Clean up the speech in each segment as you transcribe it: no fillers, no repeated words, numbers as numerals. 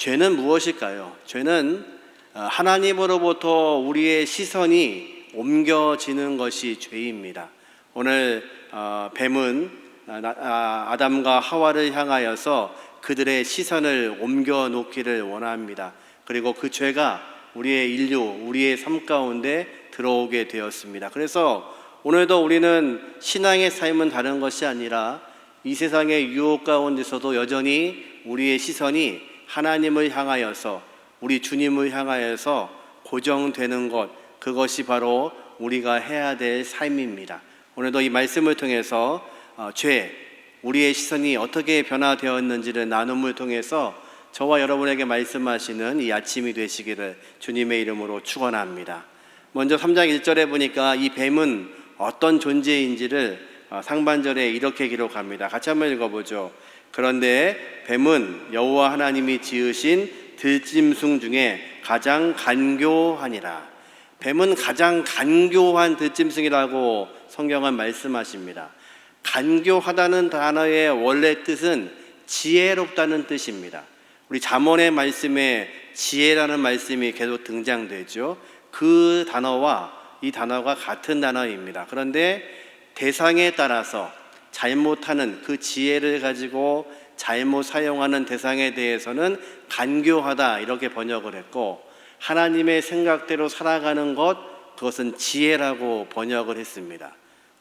죄는 무엇일까요? 죄는 하나님으로부터 우리의 시선이 옮겨지는 것이 죄입니다. 오늘 뱀은 아담과 하와를 향하여서 그들의 시선을 옮겨 놓기를 원합니다. 그리고 그 죄가 우리의 인류, 우리의 삶 가운데 들어오게 되었습니다. 그래서 오늘도 우리는 신앙의 삶은 다른 것이 아니라 이 세상의 유혹 가운데서도 여전히 우리의 시선이 하나님을 향하여서, 우리 주님을 향하여서 고정되는 것, 그것이 바로 우리가 해야 될 삶입니다. 오늘도 이 말씀을 통해서 죄, 우리의 시선이 어떻게 변화되었는지를 나눔을 통해서 저와 여러분에게 말씀하시는 이 아침이 되시기를 주님의 이름으로 축원합니다. 먼저 3장 1절에 보니까 이 뱀은 어떤 존재인지를 상반절에 이렇게 기록합니다. 같이 한번 읽어보죠. 그런데 뱀은 여호와 하나님이 지으신 들짐승 중에 가장 간교하니라. 뱀은 가장 간교한 들짐승이라고 성경은 말씀하십니다. 간교하다는 단어의 원래 뜻은 지혜롭다는 뜻입니다. 우리 잠언의 말씀에 지혜라는 말씀이 계속 등장되죠. 그 단어와 이 단어가 같은 단어입니다. 그런데 대상에 따라서 잘못하는 그 지혜를 가지고 잘못 사용하는 대상에 대해서는 간교하다 이렇게 번역을 했고, 하나님의 생각대로 살아가는 것, 그것은 지혜라고 번역을 했습니다.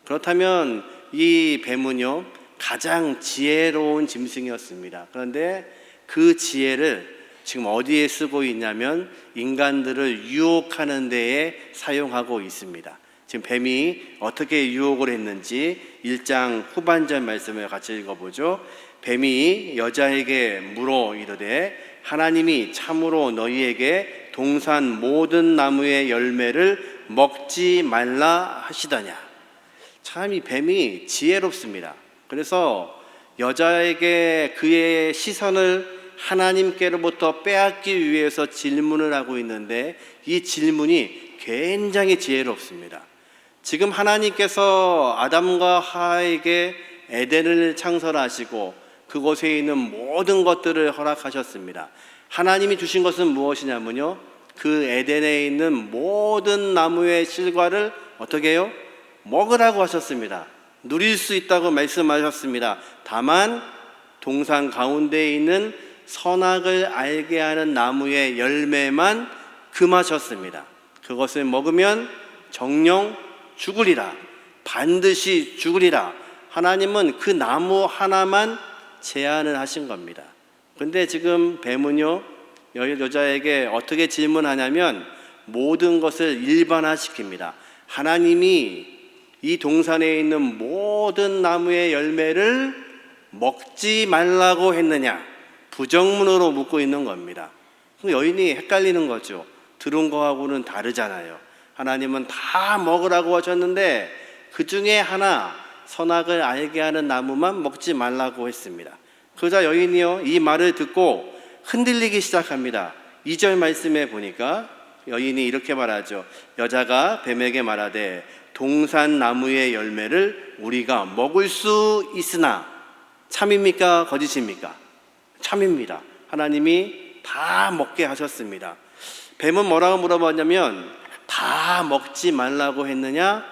그렇다면 이 뱀은요 가장 지혜로운 짐승이었습니다. 그런데 그 지혜를 지금 어디에 쓰고 있냐면 인간들을 유혹하는 데에 사용하고 있습니다. 지금 뱀이 어떻게 유혹을 했는지 1장 후반절 말씀을 같이 읽어보죠. 뱀이 여자에게 물어 이르되 하나님이 참으로 너희에게 동산 모든 나무의 열매를 먹지 말라 하시더냐. 참 이 뱀이 지혜롭습니다. 그래서 여자에게 그의 시선을 하나님께로부터 빼앗기 위해서 질문을 하고 있는데 이 질문이 굉장히 지혜롭습니다. 지금 하나님께서 아담과 하와에게 에덴을 창설하시고 그곳에 있는 모든 것들을 허락하셨습니다. 하나님이 주신 것은 무엇이냐면요, 그 에덴에 있는 모든 나무의 실과를 어떻게 해요? 먹으라고 하셨습니다. 누릴 수 있다고 말씀하셨습니다. 다만 동산 가운데에 있는 선악을 알게 하는 나무의 열매만 금하셨습니다. 그것을 먹으면 정령 죽으리라, 반드시 죽으리라. 하나님은 그 나무 하나만 제한을 하신 겁니다. 근데 지금 뱀은요 여자에게 어떻게 질문하냐면 모든 것을 일반화시킵니다. 하나님이 이 동산에 있는 모든 나무의 열매를 먹지 말라고 했느냐, 부정문으로 묻고 있는 겁니다. 여인이 헷갈리는 거죠. 들은 거하고는 다르잖아요. 하나님은 다 먹으라고 하셨는데 그 중에 하나, 선악을 알게 하는 나무만 먹지 말라고 했습니다. 그러자 여인이요 이 말을 듣고 흔들리기 시작합니다. 2절 말씀에 보니까 여인이 이렇게 말하죠. 여자가 뱀에게 말하되 동산 나무의 열매를 우리가 먹을 수 있으나, 참입니까 거짓입니까? 참입니다. 하나님이 다 먹게 하셨습니다. 뱀은 뭐라고 물어봤냐면 다 먹지 말라고 했느냐?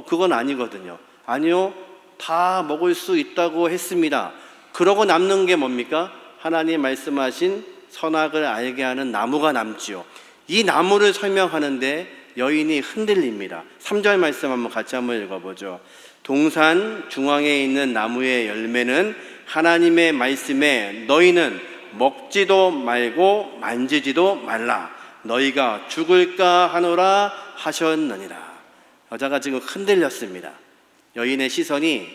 그건 아니거든요. 아니요, 다 먹을 수 있다고 했습니다. 그러고 남는 게 뭡니까? 하나님 말씀하신 선악을 알게 하는 나무가 남지요. 이 나무를 설명하는데 여인이 흔들립니다. 3절 말씀 한번 같이 한번 읽어보죠. 동산 중앙에 있는 나무의 열매는 하나님의 말씀에 너희는 먹지도 말고 만지지도 말라, 너희가 죽을까 하노라 하셨느니라. 여자가 지금 흔들렸습니다. 여인의 시선이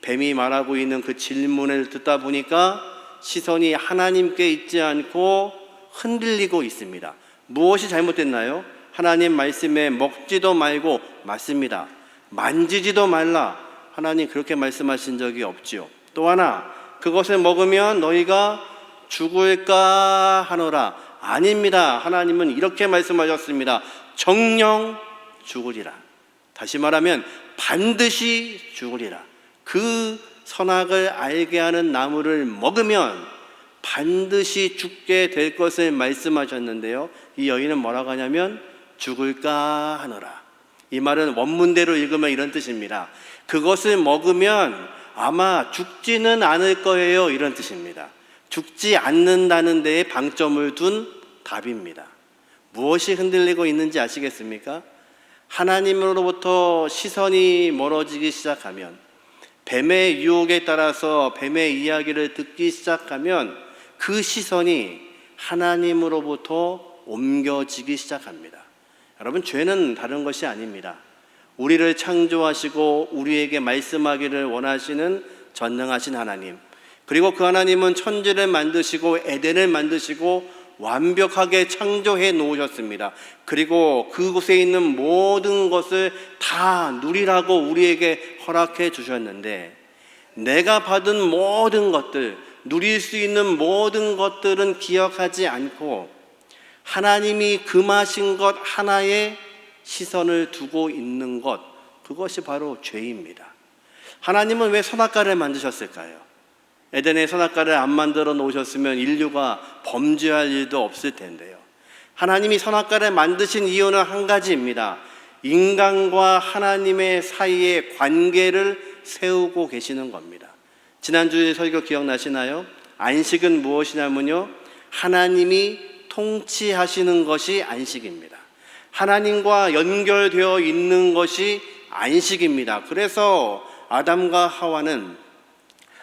뱀이 말하고 있는 그 질문을 듣다 보니까 시선이 하나님께 있지 않고 흔들리고 있습니다. 무엇이 잘못됐나요? 하나님 말씀에 먹지도 말고, 맞습니다. 만지지도 말라, 하나님 그렇게 말씀하신 적이 없지요. 또 하나, 그것을 먹으면 너희가 죽을까 하노라, 아닙니다. 하나님은 이렇게 말씀하셨습니다. 정녕 죽으리라. 다시 말하면 반드시 죽으리라. 그 선악을 알게 하는 나무를 먹으면 반드시 죽게 될 것을 말씀하셨는데요, 이 여인은 뭐라고 하냐면 죽을까 하노라. 이 말은 원문대로 읽으면 이런 뜻입니다. 그것을 먹으면 아마 죽지는 않을 거예요, 이런 뜻입니다. 죽지 않는다는 데에 방점을 둔 답입니다. 무엇이 흔들리고 있는지 아시겠습니까? 하나님으로부터 시선이 멀어지기 시작하면, 뱀의 유혹에 따라서 뱀의 이야기를 듣기 시작하면 그 시선이 하나님으로부터 옮겨지기 시작합니다. 여러분, 죄는 다른 것이 아닙니다. 우리를 창조하시고 우리에게 말씀하기를 원하시는 전능하신 하나님, 그리고 그 하나님은 천지를 만드시고 에덴을 만드시고 완벽하게 창조해 놓으셨습니다. 그리고 그곳에 있는 모든 것을 다 누리라고 우리에게 허락해 주셨는데, 내가 받은 모든 것들, 누릴 수 있는 모든 것들은 기억하지 않고 하나님이 금하신 것 하나에 시선을 두고 있는 것, 그것이 바로 죄입니다. 하나님은 왜 선악과를 만드셨을까요? 에덴의 선악과를 안 만들어 놓으셨으면 인류가 범죄할 일도 없을 텐데요. 하나님이 선악과를 만드신 이유는 한 가지입니다. 인간과 하나님의 사이에 관계를 세우고 계시는 겁니다. 지난주에 설교 기억나시나요? 안식은 무엇이냐면요, 하나님이 통치하시는 것이 안식입니다. 하나님과 연결되어 있는 것이 안식입니다. 그래서 아담과 하와는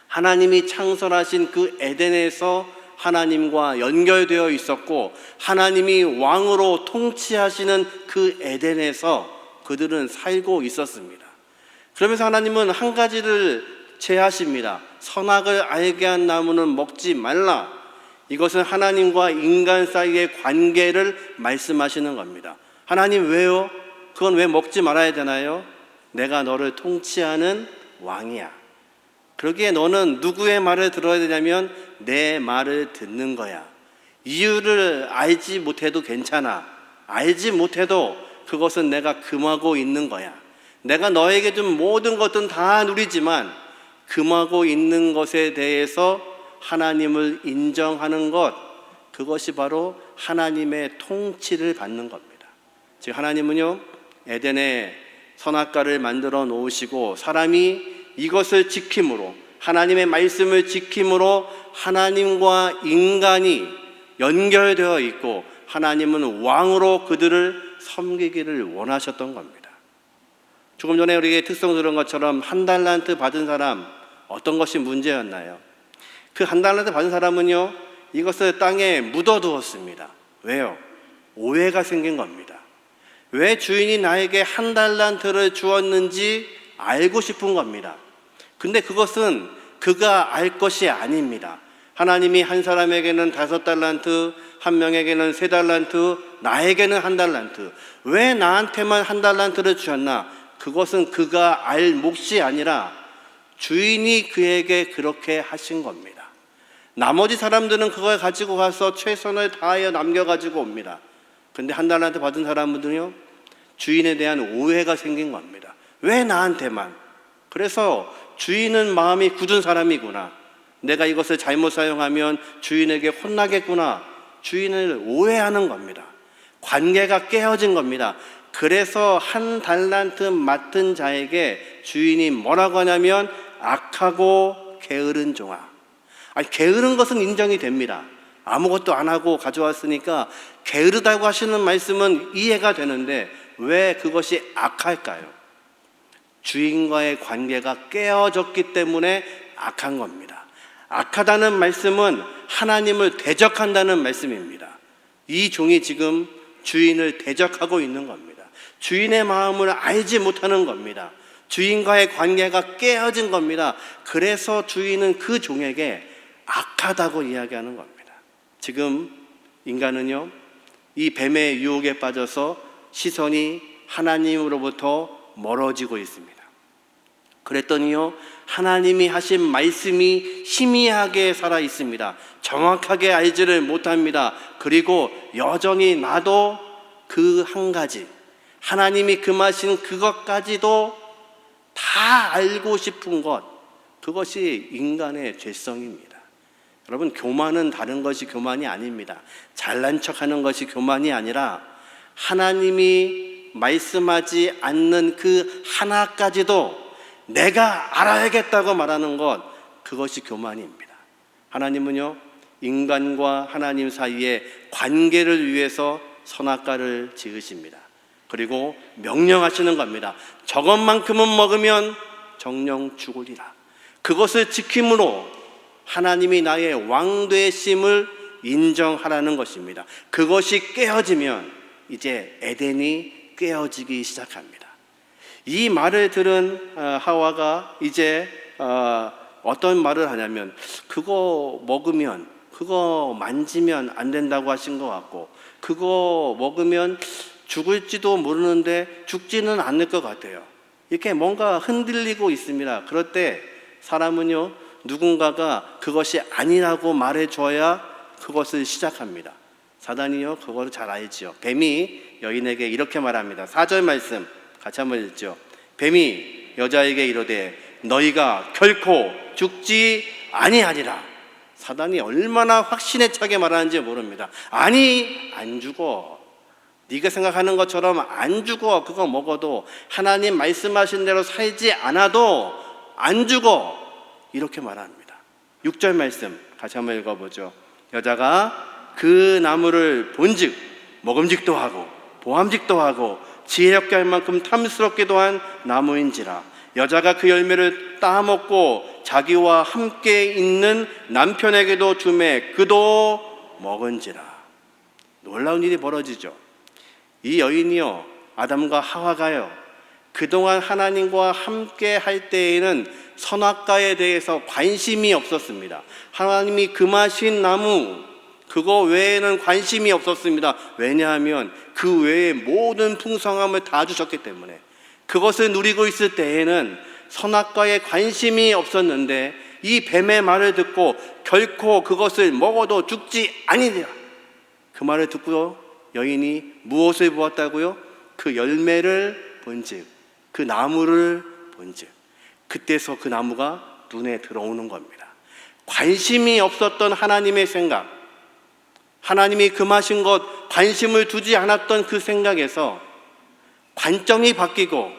하나님이 창설하신 그 에덴에서 하나님과 연결되어 있었고, 하나님이 왕으로 통치하시는 그 에덴에서 그들은 살고 있었습니다. 그러면서 하나님은 한 가지를 제하십니다. 선악을 알게 한 나무는 먹지 말라. 이것은 하나님과 인간 사이의 관계를 말씀하시는 겁니다. 하나님, 왜요? 그건 왜 먹지 말아야 되나요? 내가 너를 통치하는 왕이야. 그러기에 너는 누구의 말을 들어야 되냐면 내 말을 듣는 거야. 이유를 알지 못해도 괜찮아. 알지 못해도 그것은 내가 금하고 있는 거야. 내가 너에게 준 모든 것은 다 누리지만 금하고 있는 것에 대해서 하나님을 인정하는 것, 그것이 바로 하나님의 통치를 받는 겁니다. 즉 하나님은요, 에덴에 선악과를 만들어 놓으시고 사람이 이것을 지킴으로, 하나님의 말씀을 지킴으로 하나님과 인간이 연결되어 있고 하나님은 왕으로 그들을 섬기기를 원하셨던 겁니다. 조금 전에 우리에게 특성 들은 것처럼 한 달란트 받은 사람, 어떤 것이 문제였나요? 그 한 달란트 받은 사람은요, 이것을 땅에 묻어두었습니다. 왜요? 오해가 생긴 겁니다. 왜 주인이 나에게 한 달란트를 주었는지 알고 싶은 겁니다. 근데 그것은 그가 알 것이 아닙니다. 하나님이 한 사람에게는 5달란트, 한 명에게는 3달란트, 나에게는 1달란트. 왜 나한테만 1달란트를 주셨나? 그것은 그가 알 몫이 아니라 주인이 그에게 그렇게 하신 겁니다. 나머지 사람들은 그걸 가지고 가서 최선을 다하여 남겨가지고 옵니다. 근데 1달란트 받은 사람들은요, 주인에 대한 오해가 생긴 겁니다. 왜 나한테만? 그래서 주인은 마음이 굳은 사람이구나. 내가 이것을 잘못 사용하면 주인에게 혼나겠구나. 주인을 오해하는 겁니다. 관계가 깨어진 겁니다. 그래서 1달란트 맡은 자에게 주인이 뭐라고 하냐면 악하고 게으른 종아. 아니, 게으른 것은 인정이 됩니다. 아무것도 안 하고 가져왔으니까 게으르다고 하시는 말씀은 이해가 되는데 왜 그것이 악할까요? 주인과의 관계가 깨어졌기 때문에 악한 겁니다. 악하다는 말씀은 하나님을 대적한다는 말씀입니다. 이 종이 지금 주인을 대적하고 있는 겁니다. 주인의 마음을 알지 못하는 겁니다. 주인과의 관계가 깨어진 겁니다. 그래서 주인은 그 종에게 악하다고 이야기하는 겁니다. 지금 인간은요, 이 뱀의 유혹에 빠져서 시선이 하나님으로부터 멀어지고 있습니다. 그랬더니요, 하나님이 하신 말씀이 희미하게 살아 있습니다. 정확하게 알지를 못합니다. 그리고 여전히 나도 그 한 가지, 하나님이 금하신 그것까지도 다 알고 싶은 것, 그것이 인간의 죄성입니다. 여러분, 교만은 다른 것이 교만이 아닙니다. 잘난 척하는 것이 교만이 아니라 하나님이 말씀하지 않는 그 하나까지도 내가 알아야겠다고 말하는 것, 그것이 교만입니다. 하나님은요, 인간과 하나님 사이의 관계를 위해서 선악과를 지으십니다. 그리고 명령하시는 겁니다. 저것만큼은 먹으면 정령 죽으리라. 그것을 지킴으로 하나님이 나의 왕 되심을 인정하라는 것입니다. 그것이 깨어지면 이제 에덴이 깨어지기 시작합니다. 이 말을 들은 하와가 이제 어떤 말을 하냐면, 그거 먹으면, 그거 만지면 안 된다고 하신 것 같고, 그거 먹으면 죽을지도 모르는데 죽지는 않을 것 같아요. 이렇게 뭔가 흔들리고 있습니다. 그럴 때 사람은요, 누군가가 그것이 아니라고 말해줘야 그것을 시작합니다. 사단이요, 그거를 잘 알지요. 뱀이 여인에게 이렇게 말합니다. 4절 말씀 같이 한번 읽죠. 뱀이 여자에게 이르되 너희가 결코 죽지 아니하리라. 사단이 얼마나 확신에 차게 말하는지 모릅니다. 아니, 안 죽어. 네가 생각하는 것처럼 안 죽어. 그거 먹어도 하나님 말씀하신 대로 살지 않아도 안 죽어. 이렇게 말합니다. 6절 말씀 같이 한번 읽어보죠. 여자가 그 나무를 본즉 먹음직도 하고 보암직도 하고 지혜롭게 할 만큼 탐스럽기도 한 나무인지라. 여자가 그 열매를 따먹고 자기와 함께 있는 남편에게도 주매 그도 먹은지라. 놀라운 일이 벌어지죠. 이 여인이요, 아담과 하와가요, 그동안 하나님과 함께 할 때에는 선악과에 대해서 관심이 없었습니다. 하나님이 금하신 나무, 그거 외에는 관심이 없었습니다. 왜냐하면 그 외에 모든 풍성함을 다 주셨기 때문에. 그것을 누리고 있을 때에는 선악과에 관심이 없었는데, 이 뱀의 말을 듣고 결코 그것을 먹어도 죽지 아니리라, 그 말을 듣고 여인이 무엇을 보았다고요? 그 열매를 본즉, 그 나무를 본즉, 그때서 그 나무가 눈에 들어오는 겁니다. 관심이 없었던 하나님의 생각, 하나님이 금하신 것 관심을 두지 않았던 그 생각에서 관점이 바뀌고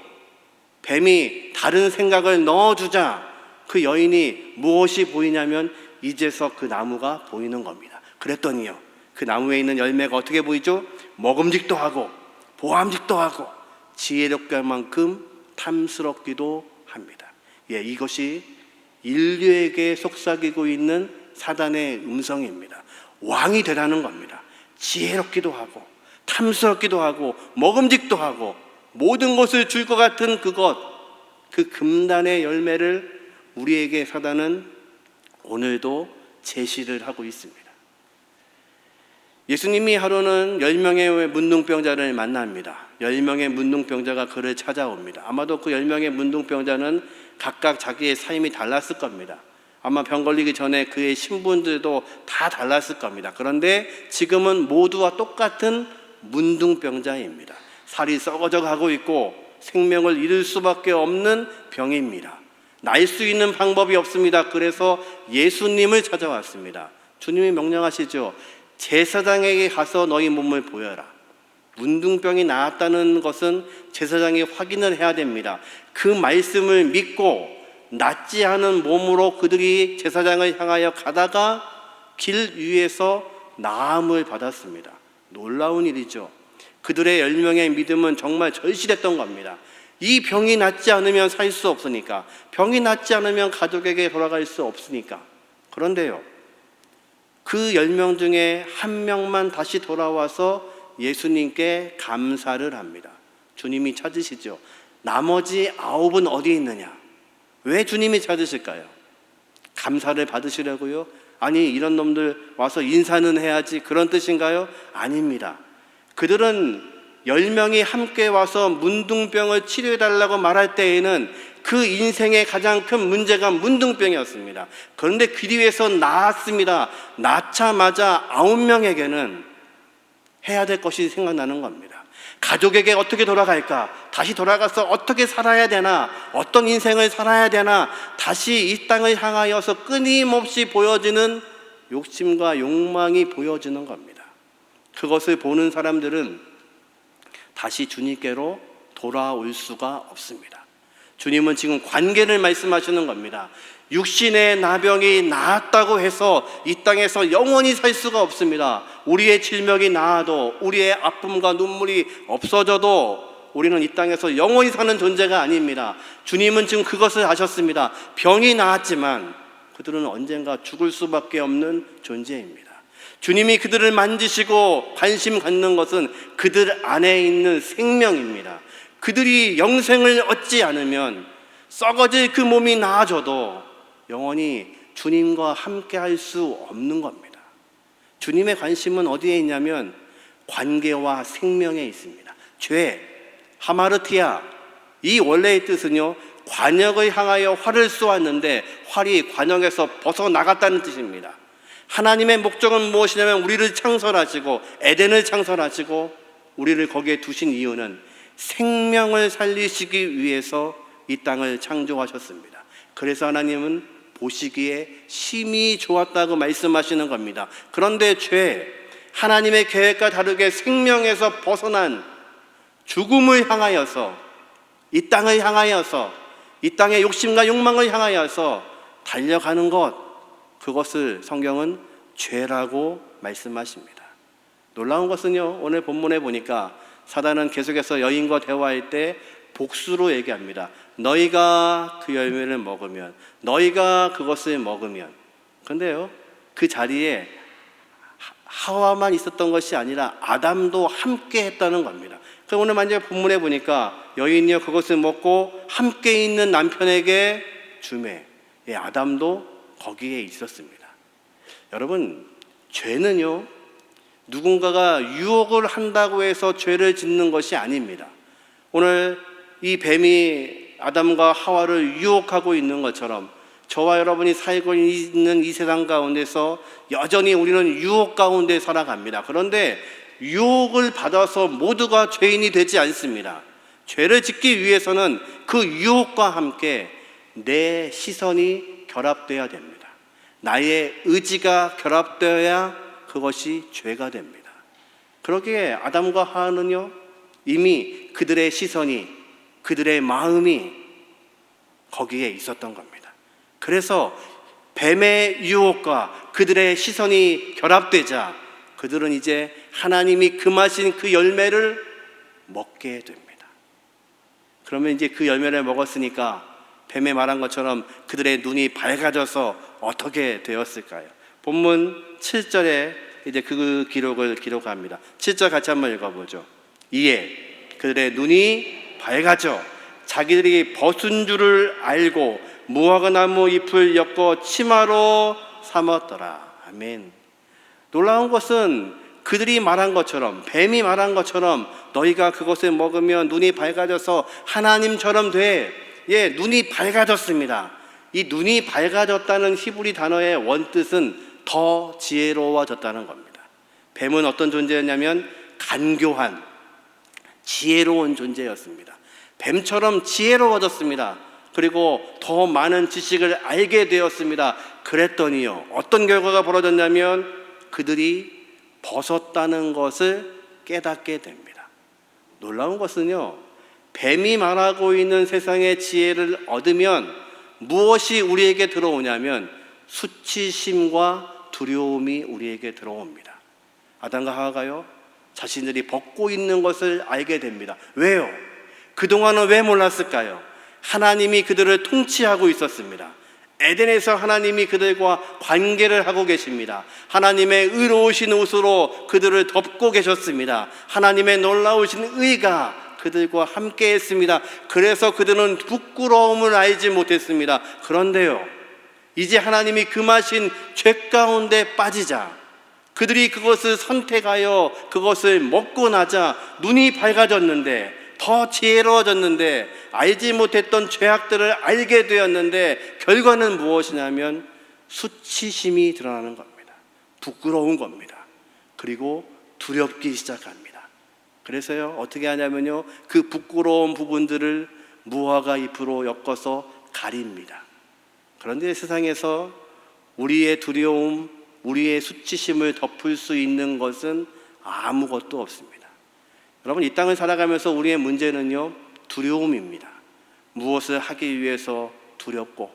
뱀이 다른 생각을 넣어주자 그 여인이 무엇이 보이냐면 이제서 그 나무가 보이는 겁니다. 그랬더니요, 그 나무에 있는 열매가 어떻게 보이죠? 먹음직도 하고 보암직도 하고 지혜롭게 할 만큼 탐스럽기도 합니다. 이것이 인류에게 속삭이고 있는 사단의 음성입니다. 왕이 되라는 겁니다. 지혜롭기도 하고 탐스럽기도 하고 먹음직도 하고 모든 것을 줄 것 같은 그것, 그 금단의 열매를 우리에게 사단은 오늘도 제시를 하고 있습니다. 예수님이 하루는 10명의 문둥병자를 만납니다. 10명의 문둥병자가 그를 찾아옵니다. 아마도 그 10명의 문둥병자는 각각 자기의 삶이 달랐을 겁니다. 아마 병 걸리기 전에 그의 신분들도 다 달랐을 겁니다. 그런데 지금은 모두와 똑같은 문둥병자입니다. 살이 썩어져 가고 있고 생명을 잃을 수밖에 없는 병입니다. 날 수 있는 방법이 없습니다. 그래서 예수님을 찾아왔습니다. 주님이 명령하시죠. 제사장에게 가서 너희 몸을 보여라. 문둥병이 나았다는 것은 제사장이 확인을 해야 됩니다. 그 말씀을 믿고 낫지 않은 몸으로 그들이 제사장을 향하여 가다가 길 위에서 나음을 받았습니다. 놀라운 일이죠. 그들의 10명의 믿음은 정말 절실했던 겁니다. 이 병이 낫지 않으면 살 수 없으니까, 병이 낫지 않으면 가족에게 돌아갈 수 없으니까. 그런데요, 그 10명 중에 한 명만 다시 돌아와서 예수님께 감사를 합니다. 주님이 찾으시죠. 나머지 9은 어디 있느냐? 왜 주님이 찾으실까요? 감사를 받으시려고요? 아니, 이런 놈들 와서 인사는 해야지, 그런 뜻인가요? 아닙니다. 그들은 10명이 함께 와서 문둥병을 치료해달라고 말할 때에는 그 인생의 가장 큰 문제가 문둥병이었습니다. 그런데 그 뒤에서 나았습니다. 낳자마자 9명에게는 해야 될 것이 생각나는 겁니다. 가족에게 어떻게 돌아갈까? 다시 돌아가서 어떻게 살아야 되나? 어떤 인생을 살아야 되나? 다시 이 땅을 향하여서 끊임없이 보여지는 욕심과 욕망이 보여지는 겁니다. 그것을 보는 사람들은 다시 주님께로 돌아올 수가 없습니다. 주님은 지금 관계를 말씀하시는 겁니다. 육신의 나병이 나았다고 해서 이 땅에서 영원히 살 수가 없습니다. 우리의 질병이 나아도, 우리의 아픔과 눈물이 없어져도 우리는 이 땅에서 영원히 사는 존재가 아닙니다. 주님은 지금 그것을 아셨습니다. 병이 나았지만 그들은 언젠가 죽을 수밖에 없는 존재입니다. 주님이 그들을 만지시고 관심 갖는 것은 그들 안에 있는 생명입니다. 그들이 영생을 얻지 않으면 썩어질 그 몸이 나아져도 영원히 주님과 함께 할 수 없는 겁니다. 주님의 관심은 어디에 있냐면 관계와 생명에 있습니다. 죄, 하마르티아, 이 원래의 뜻은요, 관역을 향하여 활을 쏘았는데 활이 관역에서 벗어나갔다는 뜻입니다. 하나님의 목적은 무엇이냐면 우리를 창설하시고 에덴을 창설하시고 우리를 거기에 두신 이유는 생명을 살리시기 위해서 이 땅을 창조하셨습니다. 그래서 하나님은 보시기에 심히 좋았다고 말씀하시는 겁니다. 그런데 죄, 하나님의 계획과 다르게 생명에서 벗어난 죽음을 향하여서 이 땅을 향하여서 이 땅의 욕심과 욕망을 향하여서 달려가는 것, 그것을 성경은 죄라고 말씀하십니다. 놀라운 것은요, 오늘 본문에 보니까 사단은 계속해서 여인과 대화할 때 복수로 얘기합니다. 너희가 그 열매를 먹으면, 너희가 그것을 먹으면. 그런데요, 그 자리에 하와만 있었던 것이 아니라 아담도 함께 했다는 겁니다. 그래서 오늘 만약에 본문에 보니까 여인이요 그것을 먹고 함께 있는 남편에게 주매, 아담도 거기에 있었습니다. 여러분, 죄는요 누군가가 유혹을 한다고 해서 죄를 짓는 것이 아닙니다. 오늘 이 뱀이 아담과 하와를 유혹하고 있는 것처럼 저와 여러분이 살고 있는 이 세상 가운데서 여전히 우리는 유혹 가운데 살아갑니다. 그런데 유혹을 받아서 모두가 죄인이 되지 않습니다. 죄를 짓기 위해서는 그 유혹과 함께 내 시선이 결합되어야 됩니다. 나의 의지가 결합되어야 그것이 죄가 됩니다. 그러기에 아담과 하와는요 이미 그들의 시선이, 그들의 마음이 거기에 있었던 겁니다. 그래서 뱀의 유혹과 그들의 시선이 결합되자 그들은 이제 하나님이 금하신 그 열매를 먹게 됩니다. 그러면 이제 그 열매를 먹었으니까 뱀의 말한 것처럼 그들의 눈이 밝아져서 어떻게 되었을까요? 본문 7절에 이제 그 기록을 기록합니다. 7절 같이 한번 읽어보죠. 이에 그들의 눈이 밝아져 자기들이 벗은 줄을 알고 무화과 나무 잎을 엮어 치마로 삼았더라. 아멘. 놀라운 것은 그들이 말한 것처럼, 뱀이 말한 것처럼 너희가 그것을 먹으면 눈이 밝아져서 하나님처럼 돼. 눈이 밝아졌습니다. 이 눈이 밝아졌다는 히브리 단어의 원뜻은 더 지혜로워졌다는 겁니다. 뱀은 어떤 존재였냐면 간교한, 지혜로운 존재였습니다. 뱀처럼 지혜로워졌습니다. 그리고 더 많은 지식을 알게 되었습니다. 그랬더니요, 어떤 결과가 벌어졌냐면 그들이 벗었다는 것을 깨닫게 됩니다. 놀라운 것은요, 뱀이 말하고 있는 세상의 지혜를 얻으면 무엇이 우리에게 들어오냐면 수치심과 두려움이 우리에게 들어옵니다. 아담과 하와가요 자신들이 벗고 있는 것을 알게 됩니다. 왜요? 그동안은 왜 몰랐을까요? 하나님이 그들을 통치하고 있었습니다. 에덴에서 하나님이 그들과 관계를 하고 계십니다. 하나님의 의로우신 옷으로 그들을 덮고 계셨습니다. 하나님의 놀라우신 의가 그들과 함께 했습니다. 그래서 그들은 부끄러움을 알지 못했습니다. 그런데요, 이제 하나님이 금하신 죄 가운데 빠지자 그들이 그것을 선택하여 그것을 먹고 나자 눈이 밝아졌는데, 더 지혜로워졌는데, 알지 못했던 죄악들을 알게 되었는데 결과는 무엇이냐면 수치심이 드러나는 겁니다. 부끄러운 겁니다. 그리고 두렵기 시작합니다. 그래서요 어떻게 하냐면요 그 부끄러운 부분들을 무화과 잎으로 엮어서 가립니다. 그런데 세상에서 우리의 두려움, 우리의 수치심을 덮을 수 있는 것은 아무것도 없습니다. 여러분, 이 땅을 살아가면서 우리의 문제는요, 두려움입니다. 무엇을 하기 위해서 두렵고,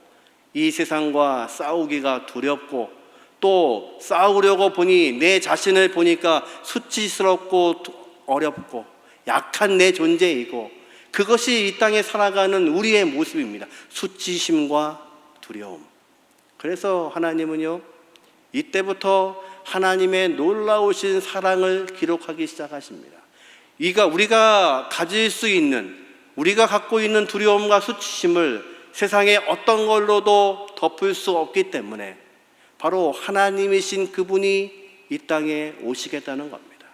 이 세상과 싸우기가 두렵고, 또 싸우려고 보니 내 자신을 보니까 수치스럽고 어렵고 약한 내 존재이고, 그것이 이 땅에 살아가는 우리의 모습입니다. 수치심과 두려움. 그래서 하나님은요, 이때부터 하나님의 놀라우신 사랑을 기록하기 시작하십니다. 우리가 가질 수 있는, 우리가 갖고 있는 두려움과 수치심을 세상의 어떤 걸로도 덮을 수 없기 때문에 바로 하나님이신 그분이 이 땅에 오시겠다는 겁니다.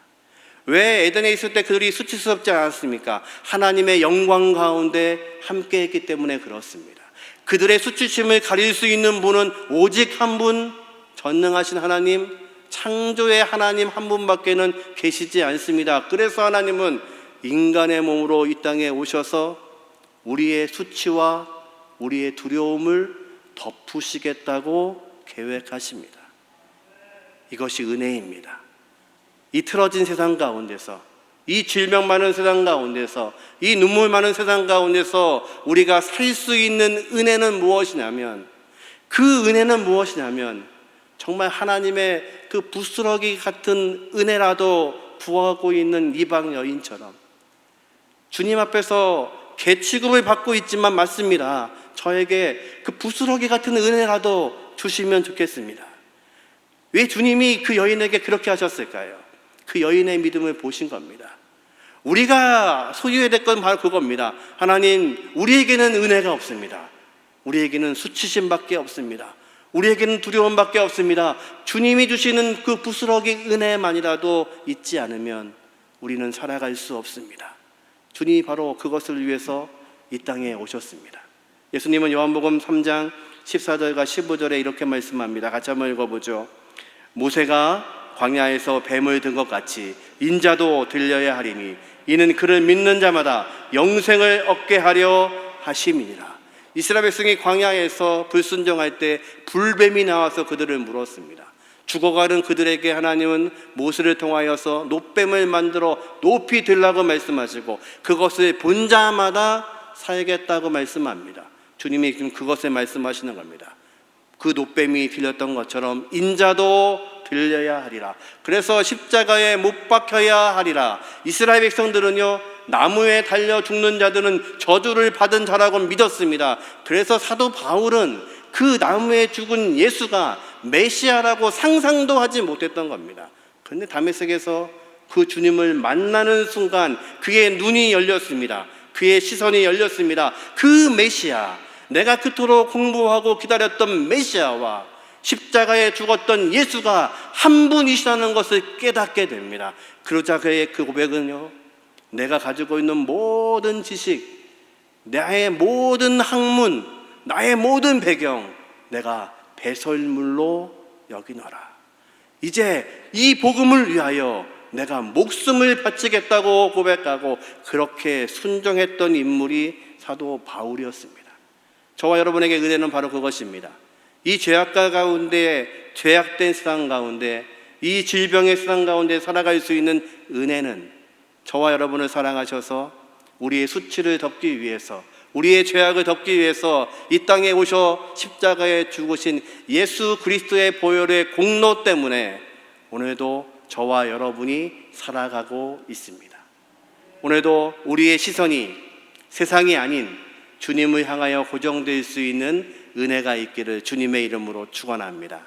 왜 에덴에 있을 때 그들이 수치스럽지 않았습니까? 하나님의 영광 가운데 함께 했기 때문에 그렇습니다. 그들의 수치심을 가릴 수 있는 분은 오직 한 분, 전능하신 하나님, 창조의 하나님 한 분밖에는 계시지 않습니다. 그래서 하나님은 인간의 몸으로 이 땅에 오셔서 우리의 수치와 우리의 두려움을 덮으시겠다고 계획하십니다. 이것이 은혜입니다. 이 틀어진 세상 가운데서, 이 질병 많은 세상 가운데서, 이 눈물 많은 세상 가운데서 우리가 살 수 있는 은혜는 무엇이냐면, 그 은혜는 무엇이냐면 정말 하나님의 그 부스러기 같은 은혜라도 구하고 있는 이방 여인처럼 주님 앞에서 개취급을 받고 있지만 맞습니다. 저에게 그 부스러기 같은 은혜라도 주시면 좋겠습니다. 왜 주님이 그 여인에게 그렇게 하셨을까요? 그 여인의 믿음을 보신 겁니다. 우리가 소유해야 될 건 바로 그겁니다. 하나님, 우리에게는 은혜가 없습니다. 우리에게는 수치심밖에 없습니다. 우리에게는 두려움밖에 없습니다. 주님이 주시는 그 부스러기 은혜만이라도 있지 않으면 우리는 살아갈 수 없습니다. 주님이 바로 그것을 위해서 이 땅에 오셨습니다. 예수님은 요한복음 3장 14절과 15절에 이렇게 말씀합니다. 같이 한번 읽어보죠. 모세가 광야에서 뱀을 든 것 같이 인자도 들려야 하리니 이는 그를 믿는 자마다 영생을 얻게 하려 하심이니라. 이스라엘 백성이 광야에서 불순종할 때 불뱀이 나와서 그들을 물었습니다. 죽어가는 그들에게 하나님은 모세를 통하여서 놋뱀을 만들어 높이 들라고 말씀하시고 그것을 본 자마다 살겠다고 말씀합니다. 주님이 지금 그것을 말씀하시는 겁니다. 그 놋뱀이 들렸던 것처럼 인자도 들려야 하리라. 그래서 십자가에 못 박혀야 하리라. 이스라엘 백성들은요, 나무에 달려 죽는 자들은 저주를 받은 자라고 믿었습니다. 그래서 사도 바울은 그 나무에 죽은 예수가 메시아라고 상상도 하지 못했던 겁니다. 그런데 다메섹에서 그 주님을 만나는 순간 그의 눈이 열렸습니다. 그의 시선이 열렸습니다. 그 메시아, 내가 그토록 공부하고 기다렸던 메시아와 십자가에 죽었던 예수가 한 분이시라는 것을 깨닫게 됩니다. 그러자 그의 그 고백은요, 내가 가지고 있는 모든 지식, 나의 모든 학문, 나의 모든 배경, 내가 배설물로 여기노라. 이제 이 복음을 위하여 내가 목숨을 바치겠다고 고백하고 그렇게 순종했던 인물이 사도 바울이었습니다. 저와 여러분에게 은혜는 바로 그것입니다. 이 죄악가 가운데, 죄악된 세상 가운데, 이 질병의 세상 가운데 살아갈 수 있는 은혜는 저와 여러분을 사랑하셔서 우리의 수치를 덮기 위해서, 우리의 죄악을 덮기 위해서 이 땅에 오셔 십자가에 죽으신 예수 그리스도의 보혈의 공로 때문에 오늘도 저와 여러분이 살아가고 있습니다. 오늘도 우리의 시선이 세상이 아닌 주님을 향하여 고정될 수 있는 은혜가 있기를 주님의 이름으로 축원합니다.